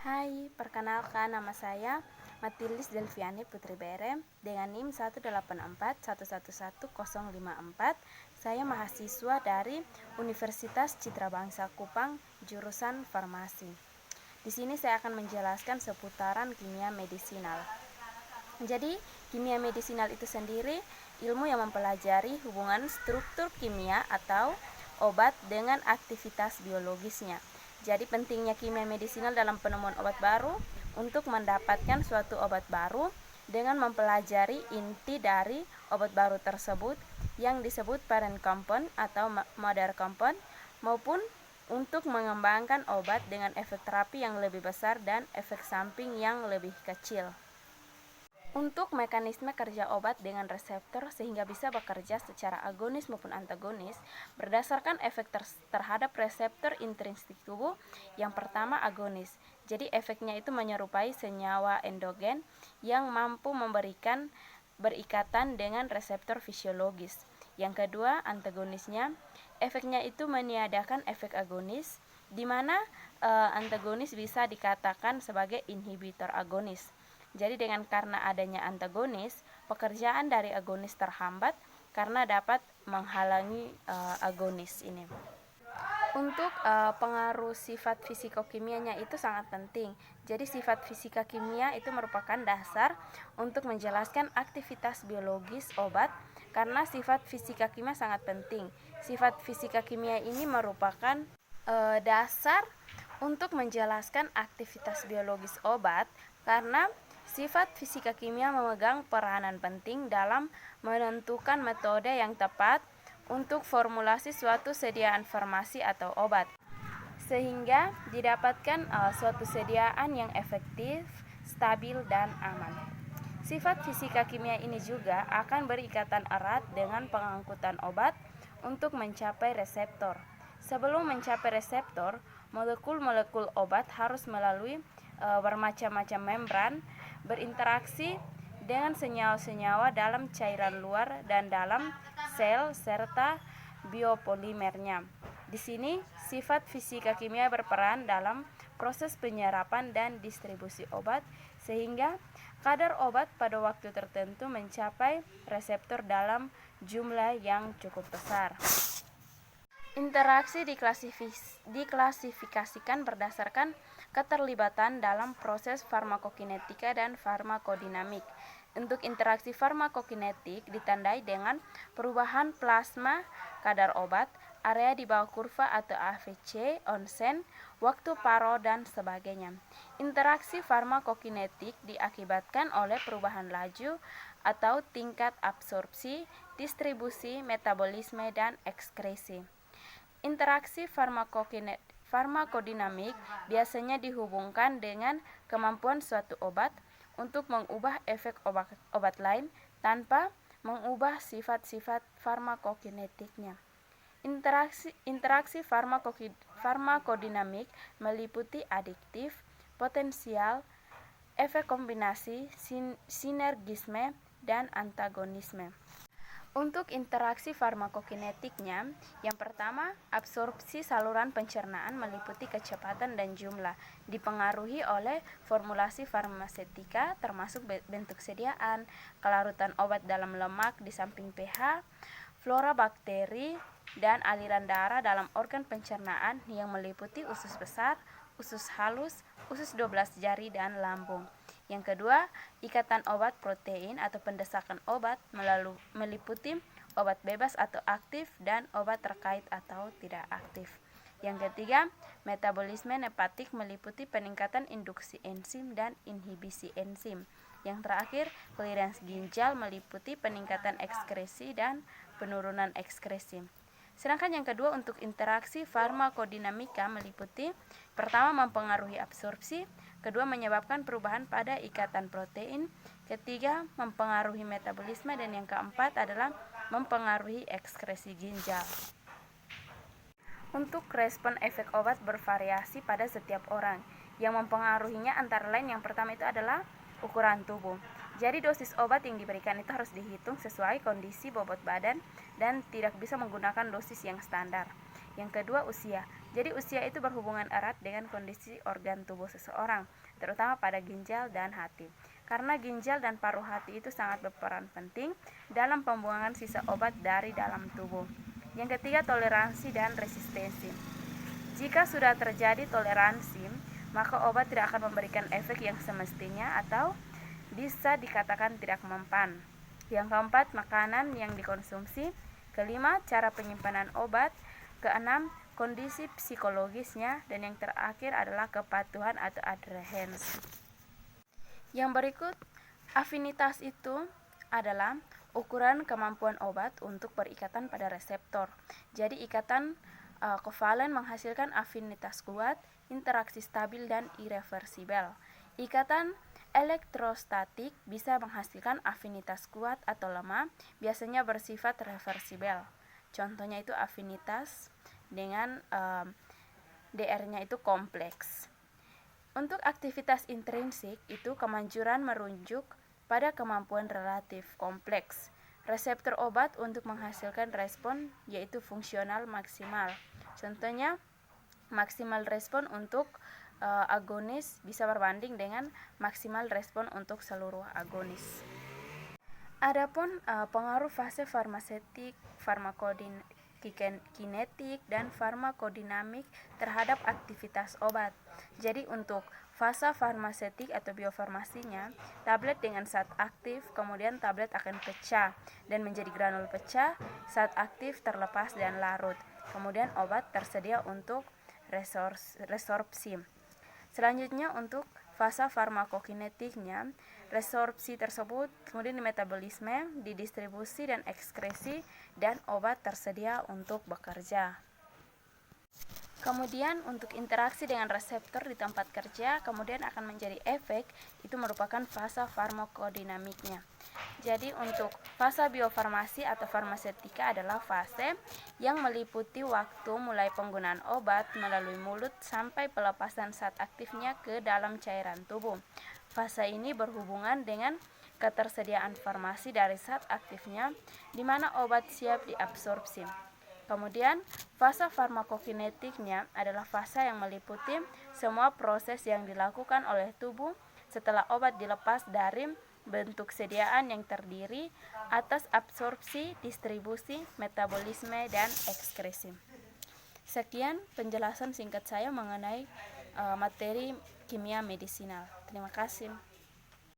Hai, perkenalkan nama saya Matilis Delviani Putri Bere dengan NIM 184111054. Saya mahasiswa dari Universitas Citra Bangsa Kupang, jurusan Farmasi. Di sini saya akan menjelaskan seputaran kimia medisinal. Jadi, kimia medisinal itu sendiri ilmu yang mempelajari hubungan struktur kimia atau obat dengan aktivitas biologisnya. Jadi pentingnya kimia medisinal dalam penemuan obat baru untuk mendapatkan suatu obat baru dengan mempelajari inti dari obat baru tersebut yang disebut parent compound atau mother compound, maupun untuk mengembangkan obat dengan efek terapi yang lebih besar dan efek samping yang lebih kecil. Untuk mekanisme kerja obat dengan reseptor sehingga bisa bekerja secara agonis maupun antagonis berdasarkan efek terhadap reseptor intrinsik tubuh. Yang pertama, agonis. Jadi efeknya itu menyerupai senyawa endogen yang mampu memberikan berikatan dengan reseptor fisiologis. Yang kedua, antagonisnya. Efeknya itu meniadakan efek agonis, di mana antagonis bisa dikatakan sebagai inhibitor agonis. Jadi karena adanya antagonis, pekerjaan dari agonis terhambat karena dapat menghalangi agonis ini. Untuk pengaruh sifat fisikokimianya itu sangat penting. Jadi sifat fisika kimia itu merupakan dasar untuk menjelaskan aktivitas biologis obat, karena sifat fisika kimia sangat penting. Sifat fisika kimia ini merupakan dasar untuk menjelaskan aktivitas biologis obat, karena sifat fisika kimia memegang peranan penting dalam menentukan metode yang tepat untuk formulasi suatu sediaan farmasi atau obat, sehingga didapatkan suatu sediaan yang efektif, stabil, dan aman. Sifat fisika kimia ini juga akan berikatan erat dengan pengangkutan obat untuk mencapai reseptor. Sebelum mencapai reseptor, molekul-molekul obat harus melalui bermacam-macam membran, berinteraksi dengan senyawa-senyawa dalam cairan luar dan dalam sel serta biopolimernya. Di sini sifat fisika kimia berperan dalam proses penyerapan dan distribusi obat, sehingga kadar obat pada waktu tertentu mencapai reseptor dalam jumlah yang cukup besar. Interaksi diklasifikasikan berdasarkan keterlibatan dalam proses farmakokinetika dan farmakodinamik. Untuk interaksi farmakokinetik ditandai dengan perubahan plasma, kadar obat, area di bawah kurva atau AVC, onsen, waktu paro, dan sebagainya. Interaksi farmakokinetik diakibatkan oleh perubahan laju atau tingkat absorpsi, distribusi, metabolisme, dan ekskresi. Interaksi farmakodinamik biasanya dihubungkan dengan kemampuan suatu obat untuk mengubah efek obat lain tanpa mengubah sifat-sifat farmakokinetiknya. Interaksi farmakodinamik meliputi adiktif, potensial, efek kombinasi, sinergisme, dan antagonisme. Untuk interaksi farmakokinetiknya, yang pertama, absorpsi saluran pencernaan meliputi kecepatan dan jumlah, dipengaruhi oleh formulasi farmaseutika termasuk bentuk sediaan, kelarutan obat dalam lemak di samping pH, flora bakteri, dan aliran darah dalam organ pencernaan yang meliputi usus besar, usus halus, usus 12 jari, dan lambung. Yang kedua, ikatan obat protein atau pendesakan obat meliputi obat bebas atau aktif dan obat terkait atau tidak aktif. Yang ketiga, metabolisme hepatik meliputi peningkatan induksi enzim dan inhibisi enzim. Yang terakhir, clearance ginjal meliputi peningkatan ekskresi dan penurunan ekskresi. Sedangkan yang kedua, untuk interaksi farmakodinamika meliputi pertama, mempengaruhi absorpsi, kedua, menyebabkan perubahan pada ikatan protein, ketiga, mempengaruhi metabolisme, dan yang keempat adalah mempengaruhi ekskresi ginjal. Untuk respon efek obat bervariasi pada setiap orang. Yang mempengaruhinya antara lain, yang pertama itu adalah ukuran tubuh. Jadi dosis obat yang diberikan itu harus dihitung sesuai kondisi bobot badan dan tidak bisa menggunakan dosis yang standar. Yang kedua, usia. Jadi usia itu berhubungan erat dengan kondisi organ tubuh seseorang, terutama pada ginjal dan hati. Karena ginjal dan paru hati itu sangat berperan penting dalam pembuangan sisa obat dari dalam tubuh. Yang ketiga, toleransi dan resistensi. Jika sudah terjadi toleransi, maka obat tidak akan memberikan efek yang semestinya atau bisa dikatakan tidak mempan. Yang keempat, makanan yang dikonsumsi. Kelima, cara penyimpanan obat. Keenam, kondisi psikologisnya. Dan yang terakhir adalah kepatuhan atau adherensi. Yang berikut, afinitas itu adalah ukuran kemampuan obat untuk berikatan pada reseptor. Jadi ikatan kovalen menghasilkan afinitas kuat, interaksi stabil dan irreversibel. Ikatan elektrostatik bisa menghasilkan afinitas kuat atau lemah, biasanya bersifat reversibel. Contohnya itu afinitas dengan DR-nya itu kompleks. Untuk aktivitas intrinsik itu kemanjuran merujuk pada kemampuan relatif kompleks. Reseptor obat untuk menghasilkan respon yaitu fungsional maksimal. Contohnya maksimal respon untuk agonis bisa berbanding dengan maksimal respon untuk seluruh agonis. Adapun pengaruh fase farmasetik, farmakokinetik dan farmakodinamik terhadap aktivitas obat. Jadi untuk fase farmasetik atau biofarmasinya, tablet dengan zat aktif, kemudian tablet akan pecah dan menjadi granul pecah, zat aktif terlepas dan larut. Kemudian obat tersedia untuk resorpsi. Selanjutnya untuk fase farmakokinetiknya, resorpsi tersebut kemudian di metabolisme, didistribusi dan ekskresi, dan obat tersedia untuk bekerja. Kemudian untuk interaksi dengan reseptor di tempat kerja kemudian akan menjadi efek, itu merupakan fase farmakodinamiknya. Jadi untuk fase biofarmasi atau farmasetika adalah fase yang meliputi waktu mulai penggunaan obat melalui mulut sampai pelepasan zat aktifnya ke dalam cairan tubuh. Fase ini berhubungan dengan ketersediaan farmasi dari zat aktifnya di mana obat siap diabsorpsi. Kemudian, fase farmakokinetiknya adalah fase yang meliputi semua proses yang dilakukan oleh tubuh setelah obat dilepas dari bentuk sediaan yang terdiri atas absorpsi, distribusi, metabolisme, dan ekskresi. Sekian penjelasan singkat saya mengenai materi kimia medisinal. Terima kasih.